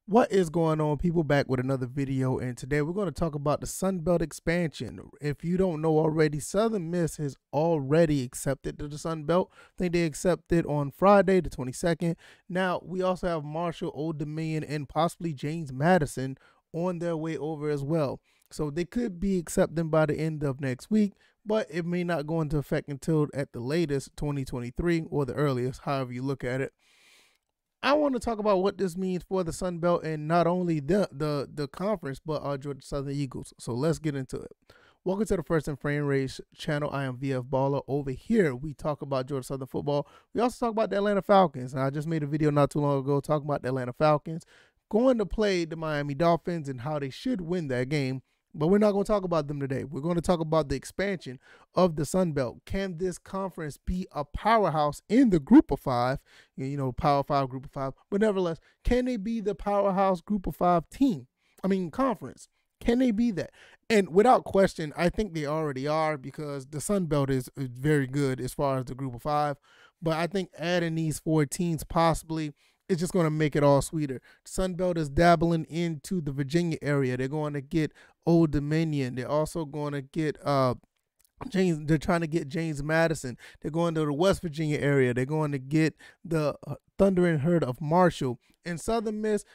What is going on, people? Back with another video, and today we're going to talk about the Sun Belt expansion. If you don't know already, Southern Miss has already accepted to the Sun Belt. I think they accepted on Friday the 22nd. Now we also have Marshall, Old Dominion, and possibly James Madison on their way over as well. So they could be accepting by the end of next week, but it may not go into effect until at the latest 2023 or the earliest, however you look at it. I want to talk about what this means for the Sun Belt and not only the conference, but our Georgia Southern Eagles. So let's get into it. Welcome to the First and Frame Race channel. I am VF Baller. Over here, we talk about Georgia Southern football. We also talk about the Atlanta Falcons. And I just made a video not too long ago talking about the Atlanta Falcons going to play the Miami Dolphins and how they should win that game. But we're not going to talk about them today. We're going to talk about the expansion of the Sun Belt. Can this conference be a powerhouse in the group of five? You know, Power 5, group of five. But nevertheless, can they be the powerhouse group of five team? Conference. Can they be that? And without question, I think they already are, because the Sun Belt is very good as far as the group of five. But I think adding these four teams possibly, it's just going to make it all sweeter. Sun Belt is dabbling into the Virginia area. They're going to get Old Dominion. They're also going to get James. They're trying to get James Madison. They're going to the West Virginia area. They're going to get the Thundering Herd of Marshall. And Southern Miss,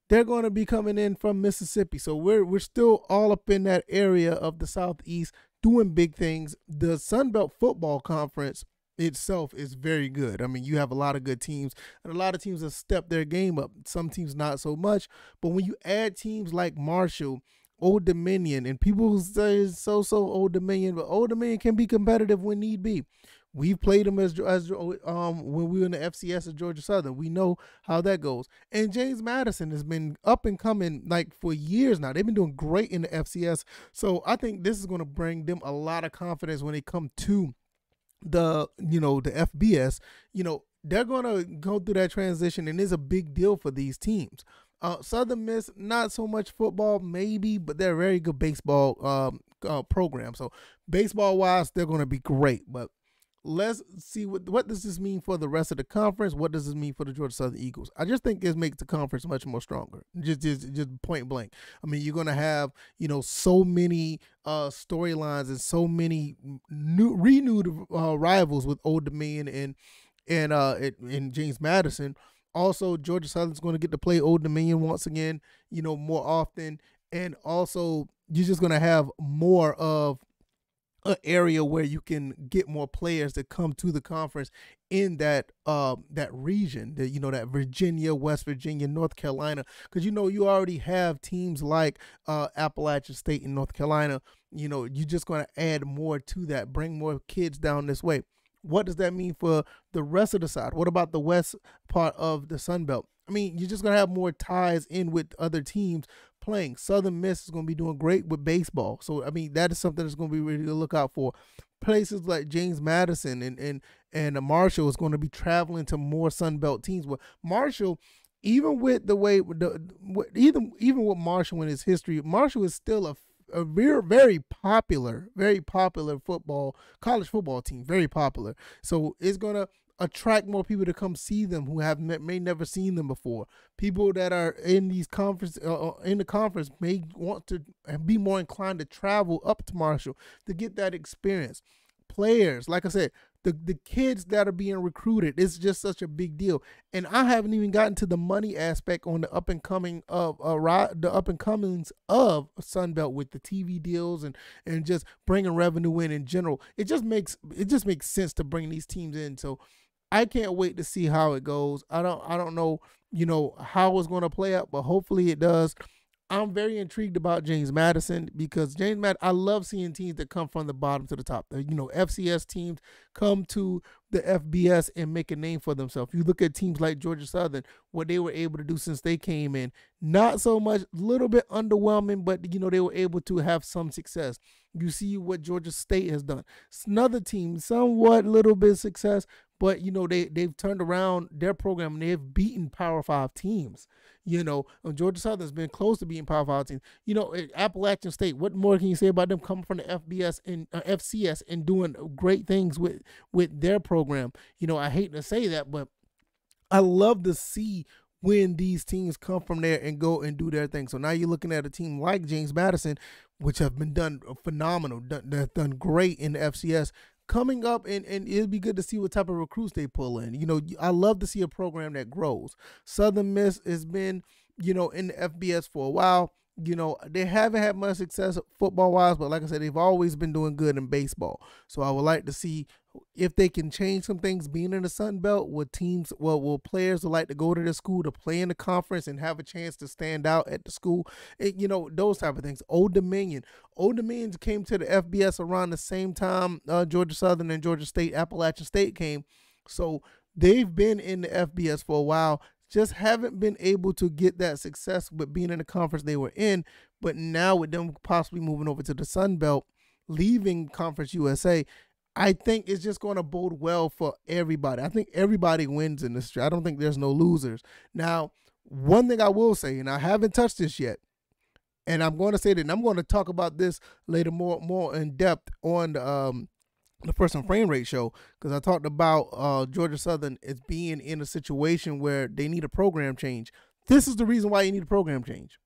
they're going to be coming in from Mississippi. So we're still all up in that area of the Southeast doing big things. The Sun Belt Football Conference itself is very good. I mean, you have a lot of good teams, and a lot of teams have stepped their game up. Some teams not so much, but when you add teams like Marshall, Old Dominion, and people who say it's so Old Dominion, but Old Dominion can be competitive when need be. We've played them as when we were in the FCS at Georgia Southern. We know how that goes. And James Madison has been up and coming like for years now. They've been doing great in the FCS. So I think this is going to bring them a lot of confidence when they come to the FBS. They're gonna go through that transition, and it's a big deal for these teams. Southern Miss, not so much football maybe, but they're a very good baseball program. So baseball wise, they're gonna be great. But let's see what does this mean for the rest of the conference. What does this mean for the Georgia Southern Eagles? I just think this makes the conference much more stronger. Just point blank. I mean, you're gonna have so many storylines and so many renewed rivals with Old Dominion and James Madison. Also, Georgia Southern's going to get to play Old Dominion once again, more often, and also you're just going to have more of an area where you can get more players that come to the conference in that region, that Virginia, West Virginia, North Carolina, because you already have teams like Appalachian State in North Carolina. You're just going to add more to that, bring more kids down this way. What does that mean for the rest of the side? What about the west part of the Sun Belt? I mean, you're just going to have more ties in with other teams playing. Southern Miss is going to be doing great with baseball. So, I mean, that is something that's going to be really to look out for. Places like James Madison and Marshall is going to be traveling to more Sun Belt teams. But Marshall, even with the way, even with Marshall in his history, Marshall is still a very popular college football team, very popular. So it's going to attract more people to come see them who may never seen them before. People that are in these in the conference may want to be more inclined to travel up to Marshall to get that experience. Players, like I said, the kids that are being recruited, it's just such a big deal. And I haven't even gotten to the money aspect on the up and comings of Sun Belt with the TV deals and just bringing revenue in general. It just makes sense to bring these teams in. So I can't wait to see how it goes. I don't know, how it's going to play out, but hopefully it does. I'm very intrigued about James Madison, because I love seeing teams that come from the bottom to the top. FCS teams come to the FBS and make a name for themselves. You look at teams like Georgia Southern, what they were able to do since they came in. Not so much, a little bit underwhelming, but they were able to have some success. You see what Georgia State has done. It's another team, somewhat little bit of success, but they've turned around their program and they've beaten Power 5 teams. Georgia Southern's been close to being Power 5 teams. Appalachian State, what more can you say about them coming from the FBS and FCS and doing great things with their program? I hate to say that, but I love to see when these teams come from there and go and do their thing. So now you're looking at a team like James Madison, which have been done phenomenal, done great in the FCS, coming up, and it'd be good to see what type of recruits they pull in. I love to see a program that grows. Southern Miss has been, in the FBS for a while. They haven't had much success football-wise, but like I said, they've always been doing good in baseball. So I would like to see if they can change some things being in the Sun Belt, with teams, will players would like to go to the school to play in the conference and have a chance to stand out at the school. Those type of things. Old Dominion came to the FBS around the same time Georgia Southern and Georgia State, Appalachian State came. So they've been in the FBS for a while, just haven't been able to get that success with being in the conference they were in. But now with them possibly moving over to the Sun Belt, leaving Conference USA, I think it's just going to bode well for everybody. I think everybody wins in this. I don't think there's no losers. Now, one thing I will say, and I haven't touched this yet, and I'm going to say that, and I'm going to talk about this later more in depth on the First and Frame Rate show, because I talked about Georgia Southern as being in a situation where they need a program change. This is the reason why you need a program change.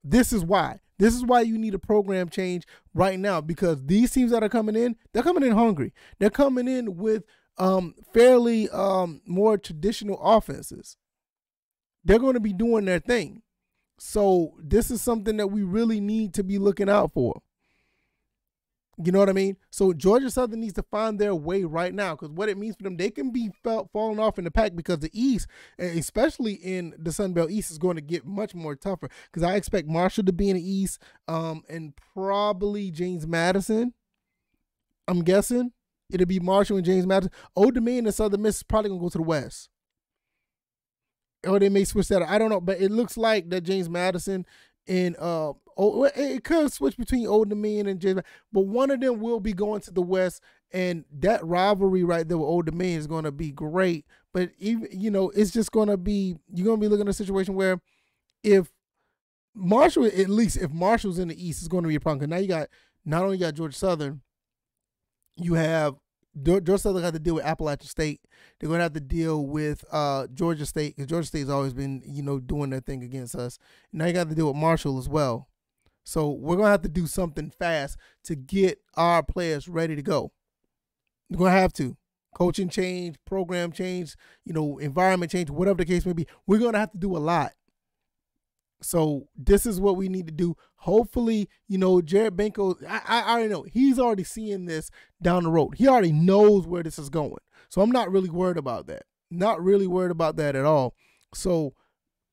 This is why. This is why you need a program change right now, because these teams that are coming in, they're coming in hungry. They're coming in with fairly more traditional offenses. They're going to be doing their thing. So this is something that we really need to be looking out for. You know what I mean? So Georgia Southern needs to find their way right now, because what it means for them, they can be falling off in the pack, because the East, especially in the Sun Belt East, is going to get much more tougher, because I expect Marshall to be in the East and probably James Madison. I'm guessing it'll be Marshall and James Madison. Old Dominion and Southern Miss is probably going to go to the West. Or they may switch that. I don't know, but it looks like that James Madison and it could switch between Old Dominion and James, but one of them will be going to the West, and that rivalry right there with Old Dominion is going to be great. But even it's just going to be, you're going to be looking at a situation where if Marshall's in the East, it's going to be a problem. Because now you got, not only got Georgia Southern, you have Georgia Southern got to deal with Appalachian State. They're going to have to deal with Georgia State, because Georgia State has always been, doing their thing against us. Now you got to deal with Marshall as well. So we're going to have to do something fast to get our players ready to go. We're going to have to. Coaching change, program change, environment change, whatever the case may be. We're going to have to do a lot. So this is what we need to do. Hopefully, Jared Benko, I already know. He's already seeing this down the road. He already knows where this is going. So I'm not really worried about that. Not really worried about that at all. So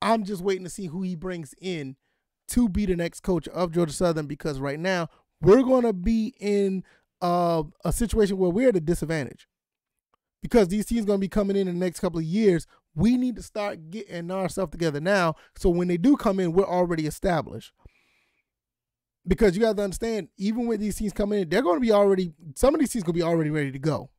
I'm just waiting to see who he brings in to be the next coach of Georgia Southern, because right now we're going to be in a situation where we're at a disadvantage, because these teams are going to be coming in the next couple of years. We need to start getting ourselves together now, so when they do come in, we're already established. Because you got to understand, even when these teams come in, they're going to be already, some of these teams going to be already ready to go.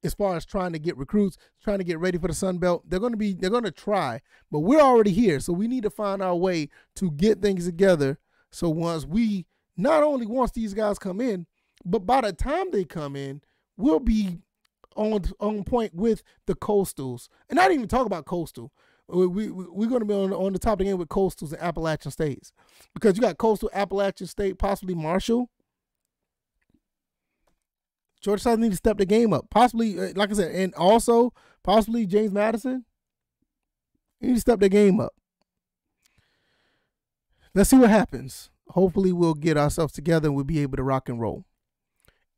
As far as trying to get recruits, trying to get ready for the Sun Belt, they're going to try, but we're already here. So we need to find our way to get things together. So once these guys come in, but by the time they come in, we'll be on point with the Coastals. And I didn't even talk about Coastal. We're going to be on the top of the game with Coastals and Appalachian States, because you got Coastal, Appalachian State, possibly Marshall. Georgia Southern needs to step the game up. Possibly, like I said, and also possibly James Madison. You need to step the game up. Let's see what happens. Hopefully we'll get ourselves together and we'll be able to rock and roll.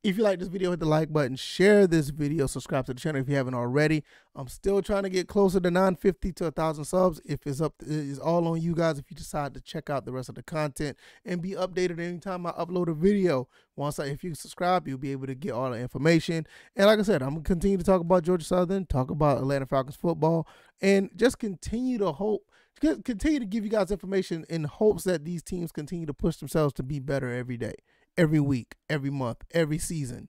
If you like this video, hit the like button, share this video, subscribe to the channel if you haven't already. I'm still trying to get closer to 950 to 1,000 subs. If it's all on you guys if you decide to check out the rest of the content and be updated anytime I upload a video. If you subscribe, you'll be able to get all the information. And like I said, I'm going to continue to talk about Georgia Southern, talk about Atlanta Falcons football, and just continue to give you guys information in hopes that these teams continue to push themselves to be better every day, every week, every month, every season.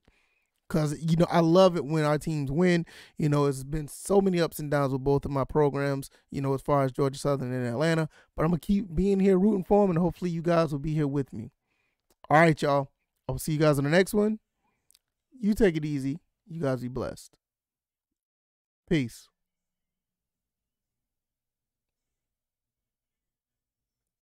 Because, I love it when our teams win. It's been so many ups and downs with both of my programs, as far as Georgia Southern and Atlanta. But I'm going to keep being here rooting for them, and hopefully you guys will be here with me. All right, y'all. I'll see you guys on the next one. You take it easy. You guys be blessed. Peace.